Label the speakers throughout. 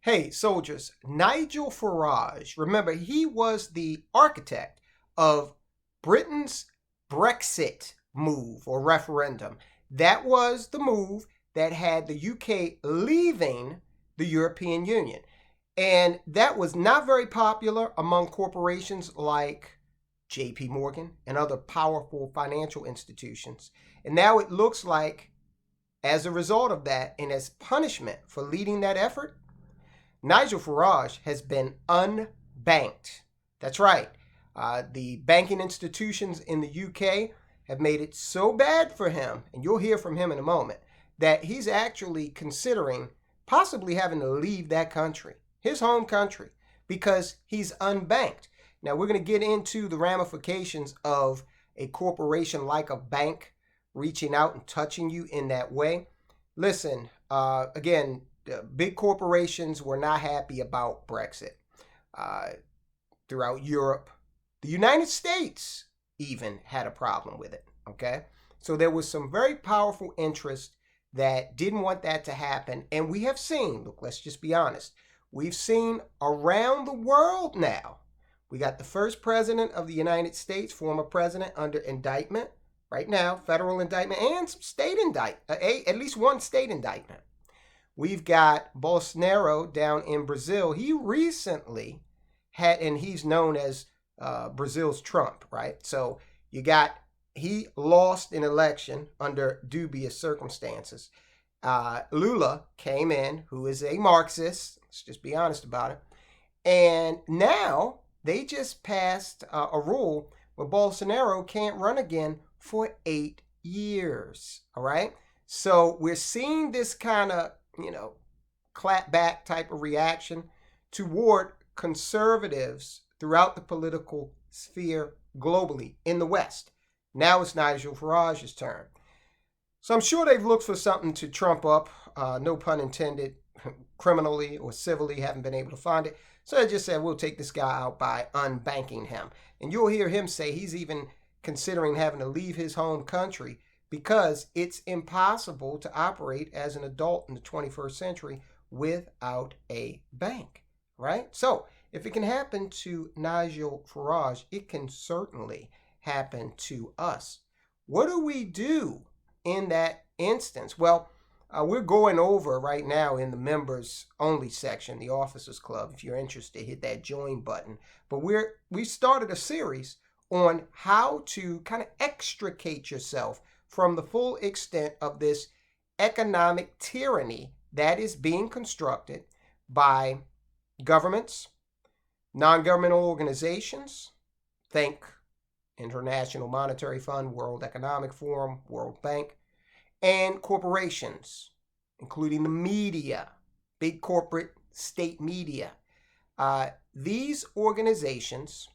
Speaker 1: Hey, soldiers, Nigel Farage, remember, he was the architect of Britain's Brexit move or referendum. That was the move that had the UK leaving the European Union. And that was not very popular among corporations like JP Morgan and other powerful financial institutions. And now it looks like, as a result of that, and as punishment for leading that effort, Nigel Farage has been unbanked. That's right. The banking institutions in the UK have made it so bad for him, and you'll hear from him in a moment, that he's actually considering possibly having to leave that country, his home country, because he's unbanked. Now, we're going to get into the ramifications of a corporation like a bank reaching out and touching you in that way. Listen, again, big corporations were not happy about Brexit throughout Europe. The United States even had a problem with it, okay? So there was some very powerful interest that didn't want that to happen. And we have seen, look, let's just be honest, we've seen around the world now, we got the first president of the United States, former president, under indictment right now, federal indictment and some state indictment, at least one state indictment. We've got Bolsonaro down in Brazil. He recently had, and he's known as Brazil's Trump, right? So he lost an election under dubious circumstances. Lula came in, who is a Marxist. Let's just be honest about it. And now they just passed a rule where Bolsonaro can't run again for 8 years, all right? So we're seeing this kind of clap back type of reaction toward conservatives throughout the political sphere globally in the West. Now it's Nigel Farage's turn. So I'm sure they've looked for something to trump up, no pun intended, criminally or civilly, haven't been able to find it. So they just said, we'll take this guy out by unbanking him. And you'll hear him say he's even considering having to leave his home country because it's impossible to operate as an adult in the 21st century without a bank, right? So if it can happen to Nigel Farage, it can certainly happen to us. What do we do in that instance? Well, we're going over right now in the members only section, the Officers Club. If you're interested, hit that join button. But we started a series on how to kind of extricate yourself from the full extent of this economic tyranny that is being constructed by governments, non-governmental organizations, think International Monetary Fund, World Economic Forum, World Bank, and corporations, including the media, big corporate state media. These organizations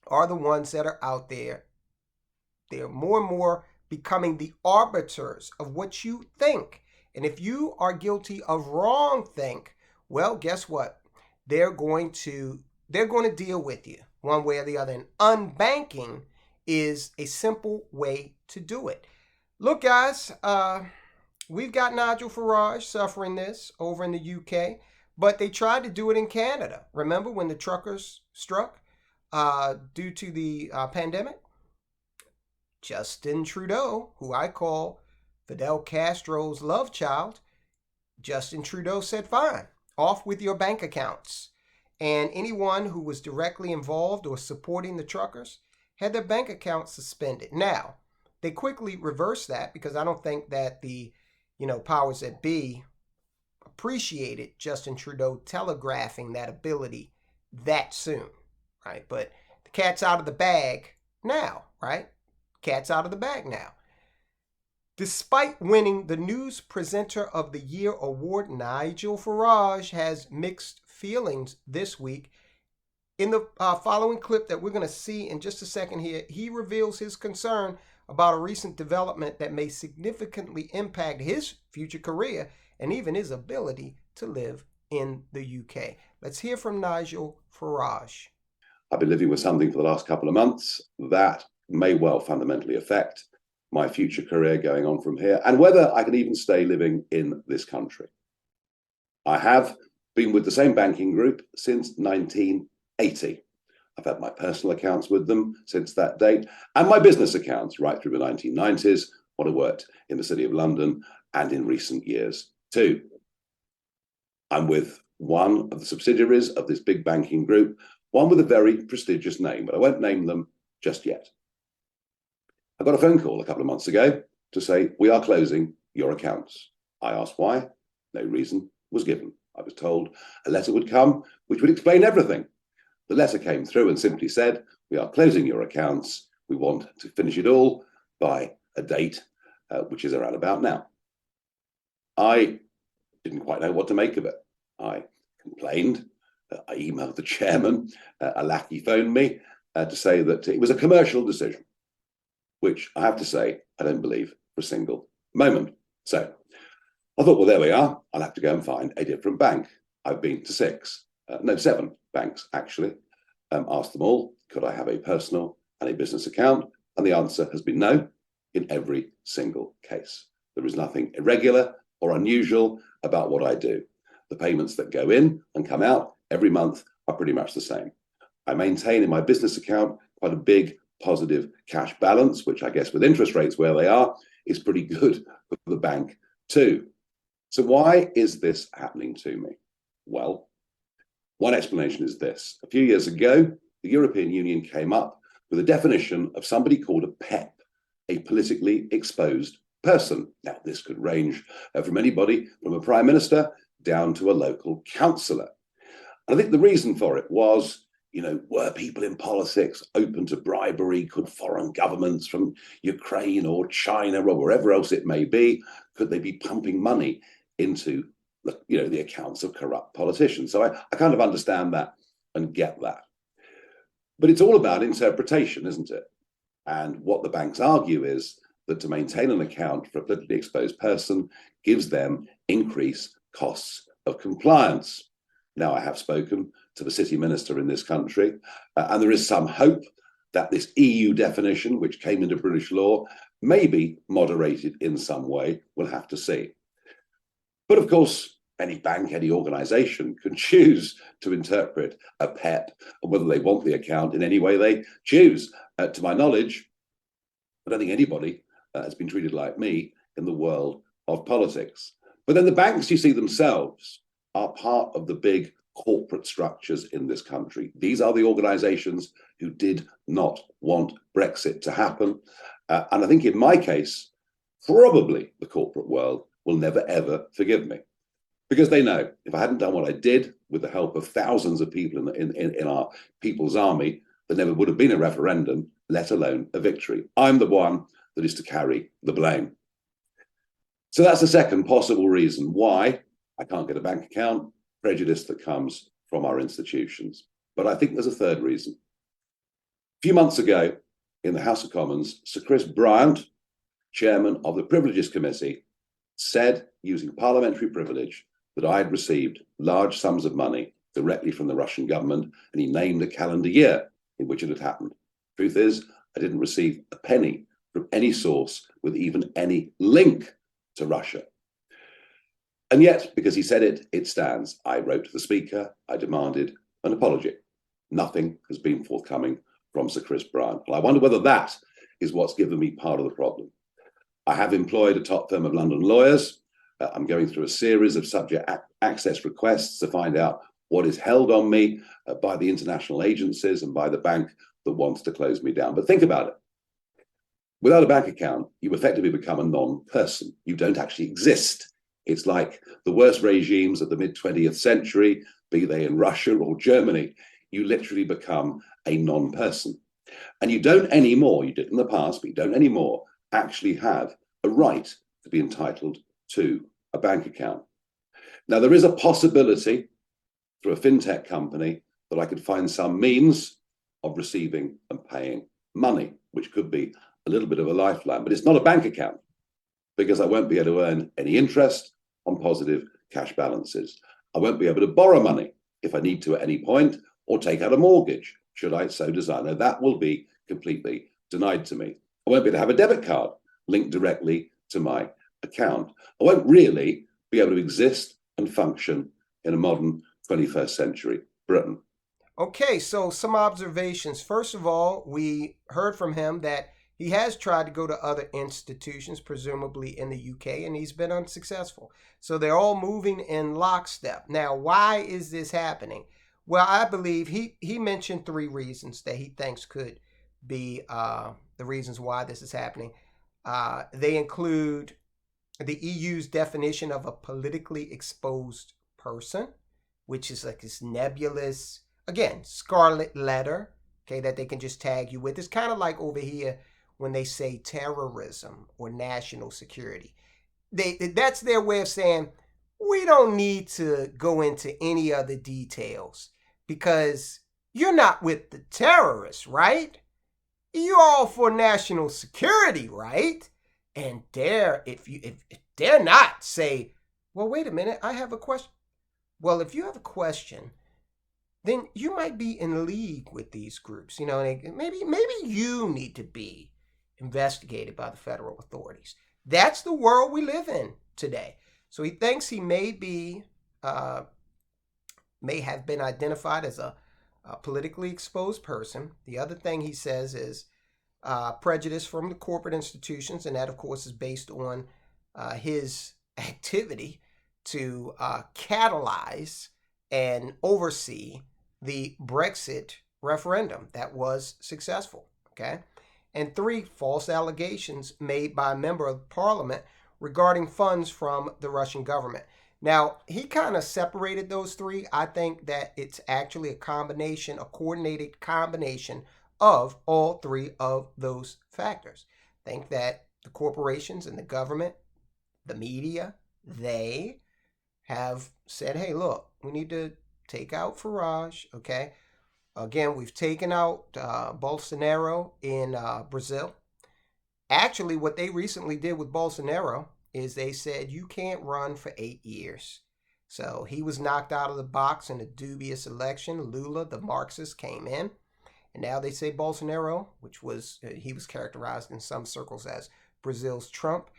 Speaker 1: are the ones that are out there. They're more and more becoming the arbiters of what you think. And if you are guilty of wrong think, well, guess what? They're going to deal with you one way or the other. And unbanking is a simple way to do it. Look, guys, we've got Nigel Farage suffering this over in the UK, but they tried to do it in Canada. Remember when the truckers struck due to the pandemic? Justin Trudeau, who I call Fidel Castro's love child, Justin Trudeau said, fine, off with your bank accounts. And anyone who was directly involved or supporting the truckers had their bank accounts suspended. Now, they quickly reversed that because I don't think that the powers that be appreciated Justin Trudeau telegraphing that ability that soon, right? But the cat's out of the bag now, right? Cat's out of the bag now. Despite winning the News Presenter of the Year award, Nigel Farage has mixed feelings this week. In the following clip that we're going to see in just a second here, he reveals his concern about a recent development that may significantly impact his future career and even his ability to live in the UK. Let's hear from Nigel Farage.
Speaker 2: I've been living with something for the last couple of months that may well fundamentally affect my future career going on from here and whether I can even stay living in this country. I have been with the same banking group since 1980. I've had my personal accounts with them since that date, and my business accounts right through the 1990s when I worked in the City of London and in recent years too. I'm with one of the subsidiaries of this big banking group, one with a very prestigious name, but I won't name them just yet. I got a phone call a couple of months ago to say, we are closing your accounts. I asked why. No reason was given. I was told a letter would come which would explain everything. The letter came through and simply said, we are closing your accounts. We want to finish it all by a date, which is around about now. I didn't quite know what to make of it. I complained. I emailed the chairman. A lackey phoned me to say that it was a commercial decision, which I have to say, I don't believe for a single moment. So I thought, well, there we are. I'll have to go and find a different bank. I've been to 7 banks, actually. Asked them all, could I have a personal and a business account? And the answer has been no in every single case. There is nothing irregular or unusual about what I do. The payments that go in and come out every month are pretty much the same. I maintain in my business account quite a big positive cash balance, which I guess with interest rates where they are, is pretty good for the bank too. So why is this happening to me? Well, one explanation is this. A few years ago, the European Union came up with a definition of somebody called a PEP, a politically exposed person. Now, this could range from anybody from a prime minister down to a local councillor. And I think the reason for it was, were people in politics open to bribery? Could foreign governments from Ukraine or China or wherever else it may be, could they be pumping money into the accounts of corrupt politicians? So I kind of understand that and get that. But it's all about interpretation, isn't it? And what the banks argue is that to maintain an account for a politically exposed person gives them increased costs of compliance. Now, I have spoken to the city minister in this country, and there is some hope that this EU definition, which came into British law, may be moderated in some way. We'll have to see. But of course, any bank, any organization can choose to interpret a PEP and whether they want the account in any way they choose. To my knowledge, I don't think anybody has been treated like me in the world of politics. But then the banks, you see, themselves are part of the big corporate structures in this country. These are the organizations who did not want Brexit to happen. And I think in my case, probably the corporate world will never, ever forgive me. Because they know if I hadn't done what I did with the help of thousands of people in our people's army, there never would have been a referendum, let alone a victory. I'm the one that is to carry the blame. So that's the second possible reason why I can't get a bank account, prejudice that comes from our institutions. But I think there's a third reason. A few months ago in the House of Commons, Sir Chris Bryant, chairman of the Privileges Committee, said, using parliamentary privilege, that I had received large sums of money directly from the Russian government, and he named a calendar year in which it had happened. Truth is, I didn't receive a penny from any source with even any link to Russia. And yet, because he said it, it stands. I wrote to the Speaker, I demanded an apology. Nothing has been forthcoming from Sir Chris Bryant. Well, I wonder whether that is what's given me part of the problem. I have employed a top firm of London lawyers. I'm going through a series of subject access requests to find out what is held on me by the international agencies and by the bank that wants to close me down. But think about it. Without a bank account, you effectively become a non-person. You don't actually exist. It's like the worst regimes of the mid-20th century, be they in Russia or Germany. You literally become a non-person. And you don't anymore, you did in the past, but you don't anymore actually have a right to be entitled to a bank account. Now, there is a possibility through a fintech company that I could find some means of receiving and paying money, which could be a little bit of a lifeline, but it's not a bank account because I won't be able to earn any interest on positive cash balances. I won't be able to borrow money if I need to at any point or take out a mortgage, should I so desire. Now, that will be completely denied to me. I won't be able to have a debit card linked directly to my account. I won't really be able to exist and function in a modern 21st century Britain.
Speaker 1: Okay, so some observations. First of all, we heard from him that he has tried to go to other institutions, presumably in the UK, and he's been unsuccessful. So they're all moving in lockstep. Now, why is this happening? Well, I believe he mentioned three reasons that he thinks could be the reasons why this is happening. They include the EU's definition of a politically exposed person, which is like this nebulous, again, scarlet letter, okay, that they can just tag you with. It's kind of like over here when they say terrorism or national security. That's their way of saying we don't need to go into any other details because you're not with the terrorists, right? You're all for national security, right? And if they're not, say, well, wait a minute, I have a question. Well, if you have a question, then you might be in league with these groups. You know, maybe you need to be investigated by the federal authorities. That's the world we live in today. So he thinks he may have been identified as a politically exposed person. The other thing he says is prejudice from the corporate institutions, and that, of course, is based on his activity to catalyze and oversee the Brexit referendum that was successful, okay? And three, false allegations made by a member of parliament regarding funds from the Russian government. Now, he kind of separated those three. I think that it's actually a coordinated combination of all three of those factors. I think that the corporations and the government, the media, they have said, hey, look, we need to take out Farage, okay? Again, we've taken out Bolsonaro in Brazil. Actually, what they recently did with Bolsonaro is they said you can't run for 8 years. So he was knocked out of the box in a dubious election. Lula, the Marxist, came in. And now they say Bolsonaro, he was characterized in some circles as Brazil's Trump,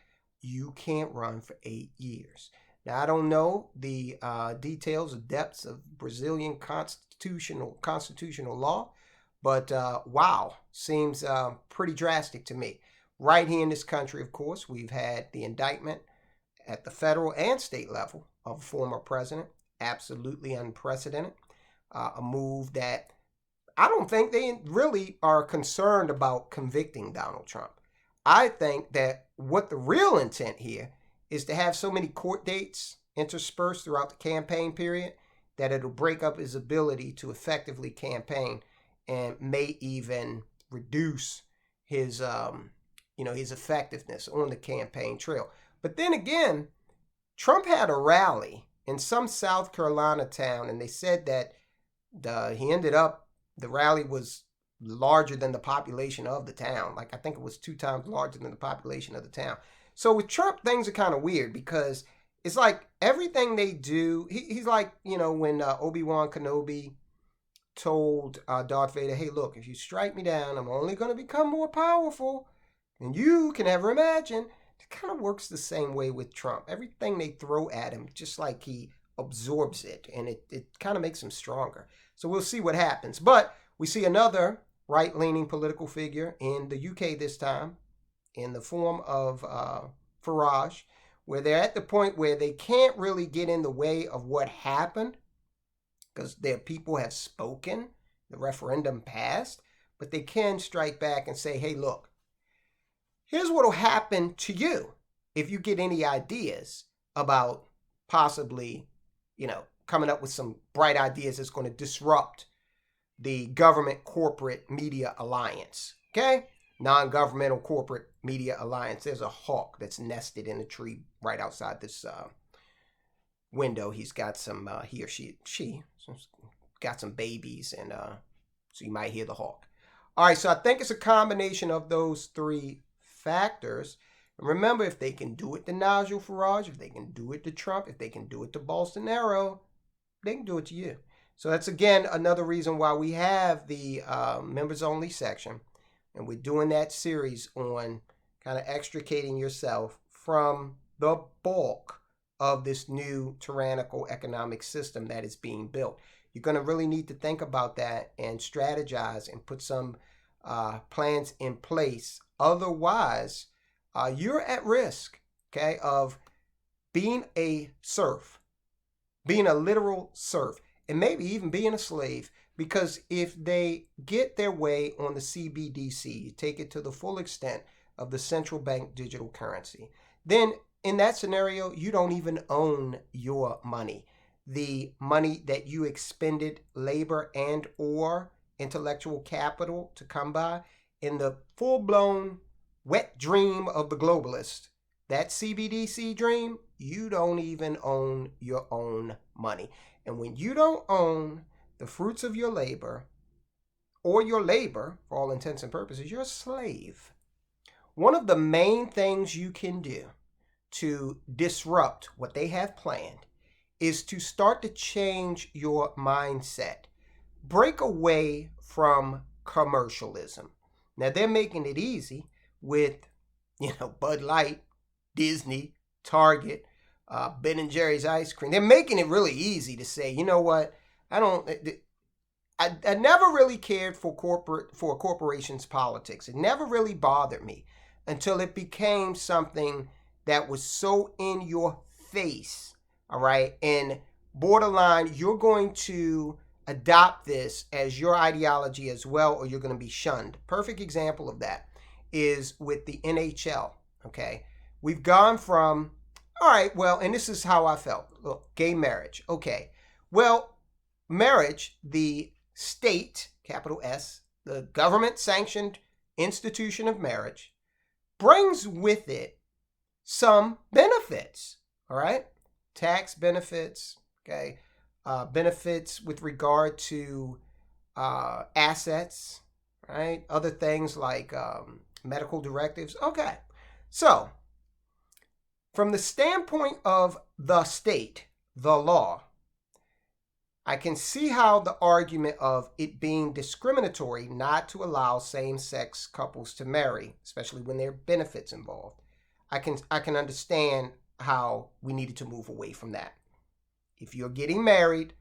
Speaker 1: you can't run for 8 years. Now, I don't know the details or depths of Brazilian constitutional law, but wow, seems pretty drastic to me. Right here in this country, of course, we've had the indictment at the federal and state level of a former president, absolutely unprecedented, a move that I don't think they really are concerned about convicting Donald Trump. I think that what the real intent here is to have so many court dates interspersed throughout the campaign period that it'll break up his ability to effectively campaign and may even reduce his effectiveness on the campaign trail. But then again, Trump had a rally in some South Carolina town, and they said that the rally was larger than the population of the town. Like, I think it was 2 times larger than the population of the town. So with Trump, things are kind of weird because it's like everything they do, he's like, when Obi-Wan Kenobi told Darth Vader, hey, look, if you strike me down, I'm only going to become more powerful than you can ever imagine. It kind of works the same way with Trump. Everything they throw at him, just like he absorbs it, and it kind of makes him stronger. So we'll see what happens. But we see another right-leaning political figure in the UK this time, in the form of Farage, where they're at the point where they can't really get in the way of what happened because their people have spoken, the referendum passed, but they can strike back and say, hey, look, here's what will happen to you if you get any ideas about possibly, coming up with some bright ideas that's going to disrupt the government corporate media alliance, okay? Non-governmental corporate media alliance. There's a hawk that's nested in a tree right outside this window. He's got some, he or she got some babies, and so you might hear the hawk. All right, so I think it's a combination of those three factors. And remember, if they can do it to Nigel Farage, if they can do it to Trump, if they can do it to Bolsonaro, they can do it to you. So that's, again, another reason why we have the members-only section. And we're doing that series on kind of extricating yourself from the bulk of this new tyrannical economic system that is being built. You're going to really need to think about that and strategize and put some plans in place. Otherwise, you're at risk, okay, of being a serf, being a literal serf, and maybe even being a slave. Because if they get their way on the CBDC, take it to the full extent of the central bank digital currency, then in that scenario, you don't even own your money. The money that you expended labor and or intellectual capital to come by, in the full-blown wet dream of the globalist, that CBDC dream, you don't even own your own money. And when you don't own the fruits of your labor, or your labor, for all intents and purposes, you're a slave. One of the main things you can do to disrupt what they have planned is to start to change your mindset. Break away from commercialism. Now, they're making it easy with, Bud Light, Disney, Target, Ben & Jerry's ice cream. They're making it really easy to say, you know what, I never really cared for a corporation's politics. It never really bothered me until it became something that was so in your face, all right? And borderline, you're going to adopt this as your ideology as well, or you're going to be shunned. Perfect example of that is with the NHL, okay? We've gone from, all right, well, and this is how I felt. Look, gay marriage, okay. Well, marriage, the state, capital S, the government-sanctioned institution of marriage, brings with it some benefits, all right? Tax benefits, okay? Benefits with regard to assets, right? Other things like medical directives. Okay, so from the standpoint of the state, the law, I can see how the argument of it being discriminatory not to allow same-sex couples to marry, especially when there are benefits involved. I can understand how we needed to move away from that. If you're getting married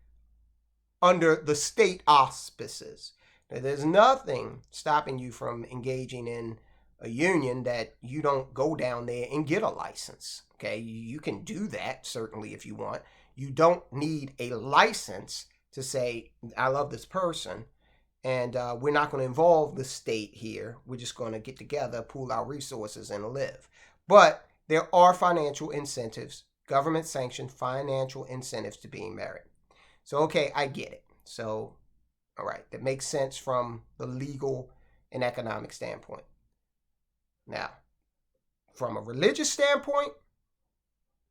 Speaker 1: under the state auspices, there's nothing stopping you from engaging in a union that you don't go down there and get a license. Okay, you can do that certainly if you want. You don't need a license to say, I love this person, and we're not going to involve the state here. We're just going to get together, pool our resources, and live. But there are financial incentives, government-sanctioned financial incentives to being married. So, okay, I get it. So, all right, that makes sense from the legal and economic standpoint. Now, from a religious standpoint,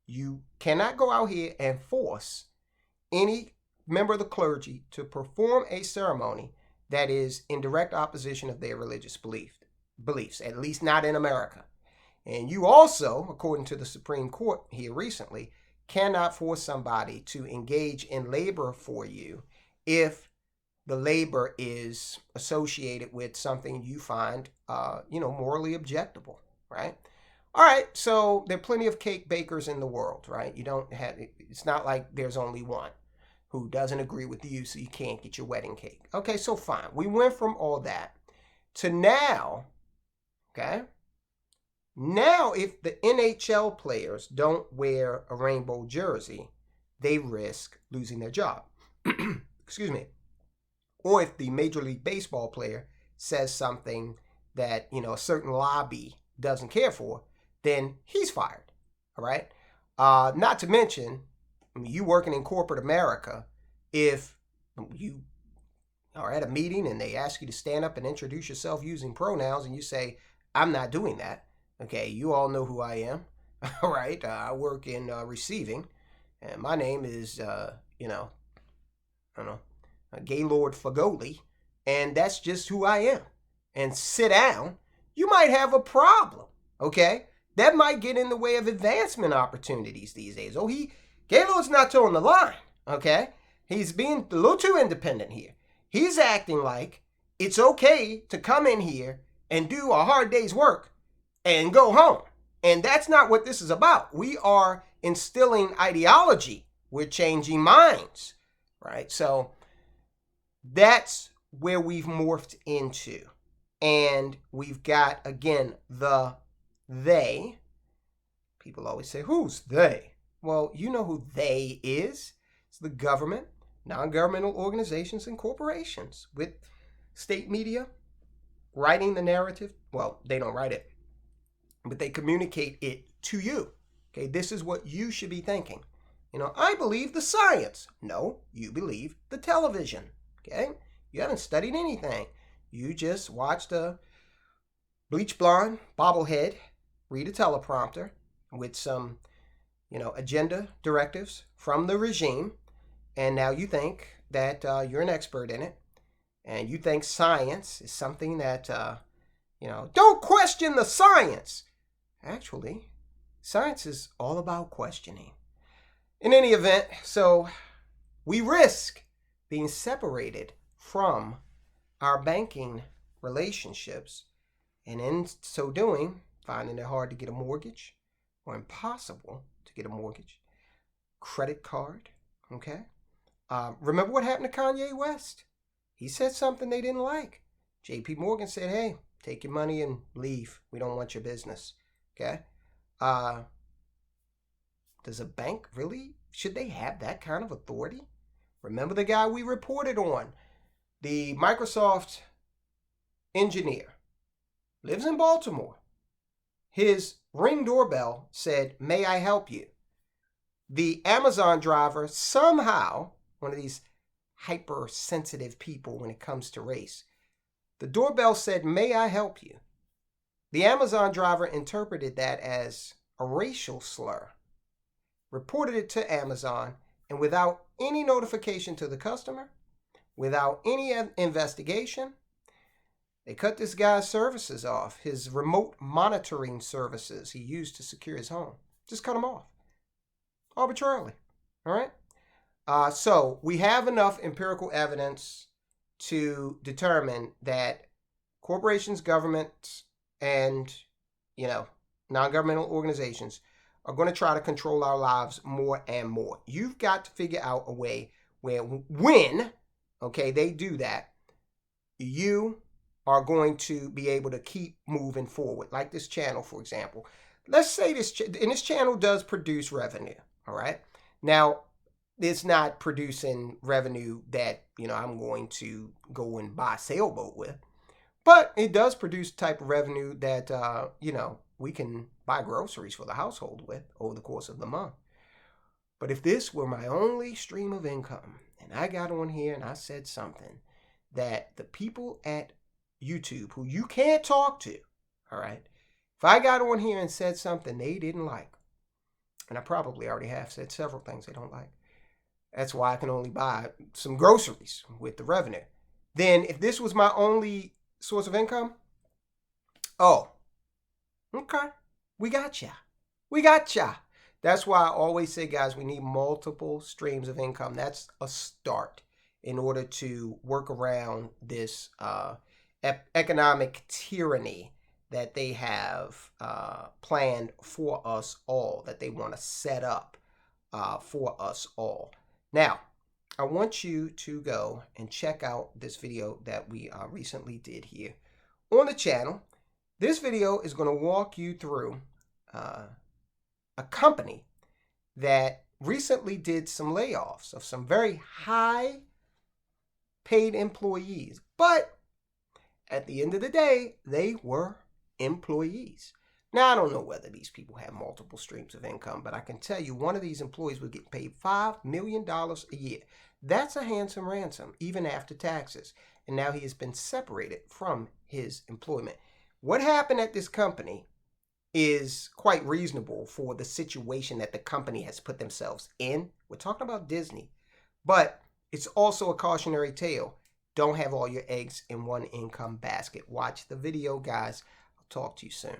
Speaker 1: you cannot go out here and force any member of the clergy to perform a ceremony that is in direct opposition of their religious beliefs, at least not in America. And you also, according to the Supreme Court here recently, cannot force somebody to engage in labor for you if the labor is associated with something you find, morally objectable, right? All right, so there are plenty of cake bakers in the world, right? It's not like there's only one who doesn't agree with you, so you can't get your wedding cake. Okay, so fine. We went from all that to now, okay? Now, if the NHL players don't wear a rainbow jersey, they risk losing their job. Excuse me. Or if the Major League Baseball player says something that, a certain lobby doesn't care for, then he's fired, all right? Not to mention, you working in corporate America, if you are at a meeting and they ask you to stand up and introduce yourself using pronouns and you say, I'm not doing that, okay, you all know who I am, all right? I work in receiving, and my name is, Gaylord Fagoli, and that's just who I am. And sit down, you might have a problem, okay? That might get in the way of advancement opportunities these days. Gaylord's not towing the line, okay? He's being a little too independent here. He's acting like it's okay to come in here and do a hard day's work and go home. And that's not what this is about. We are instilling ideology. We're changing minds, right? So that's where we've morphed into. And we've got, again, the they. People always say, who's they? Well, you know who they is. It's the government, non-governmental organizations, and corporations with state media writing the narrative. Well, they don't write it, but they communicate it to you. Okay, this is what you should be thinking. I believe the science. No, you believe the television. Okay, you haven't studied anything. You just watched a bleach blonde bobblehead read a teleprompter with some, agenda directives from the regime, and now you think that you're an expert in it, and you think science is something that, don't question the science. Actually, science is all about questioning. In any event, so we risk being separated from our banking relationships, and in so doing, finding it hard to get a mortgage or impossible to get a mortgage, credit card, okay? Remember what happened to Kanye West? He said something they didn't like. JP Morgan said, hey, take your money and leave. We don't want your business, okay? Does a bank really, should they have that kind of authority? Remember the guy we reported on, the Microsoft engineer, lives in Baltimore. His Ring doorbell said, may I help you? The Amazon driver somehow, one of these hypersensitive people when it comes to race, the doorbell said, may I help you? The Amazon driver interpreted that as a racial slur, reported it to Amazon, and without any notification to the customer, without any investigation, they cut this guy's services off, his remote monitoring services he used to secure his home. Just cut them off arbitrarily. All right? So we have enough empirical evidence to determine that corporations, governments, and, non-governmental organizations are going to try to control our lives more and more. You've got to figure out a way where when, they do that, you are going to be able to keep moving forward. Like this channel, for example. Let's say this channel does produce revenue, all right? Now, it's not producing revenue that, I'm going to go and buy a sailboat with. But it does produce type of revenue that, we can buy groceries for the household with over the course of the month. But if this were my only stream of income, and I got on here and I said something that the people at YouTube, who you can't talk to, all right? If I got on here and said something they didn't like, and I probably already have said several things they don't like, that's why I can only buy some groceries with the revenue. Then if this was my only source of income, oh, okay, we got ya. We got ya. That's why I always say, guys, we need multiple streams of income. That's a start in order to work around this economic tyranny that they have planned for us all, that they want to set up for us all. Now, I want you to go and check out this video that we recently did here on the channel. This video is going to walk you through a company that recently did some layoffs of some very high paid employees, but at the end of the day, they were employees. Now, I don't know whether these people have multiple streams of income, but I can tell you one of these employees was getting paid $5 million a year. That's a handsome ransom, even after taxes. And now he has been separated from his employment. What happened at this company is quite reasonable for the situation that the company has put themselves in. We're talking about Disney, but it's also a cautionary tale. Don't have all your eggs in one income basket. Watch the video, guys. I'll talk to you soon.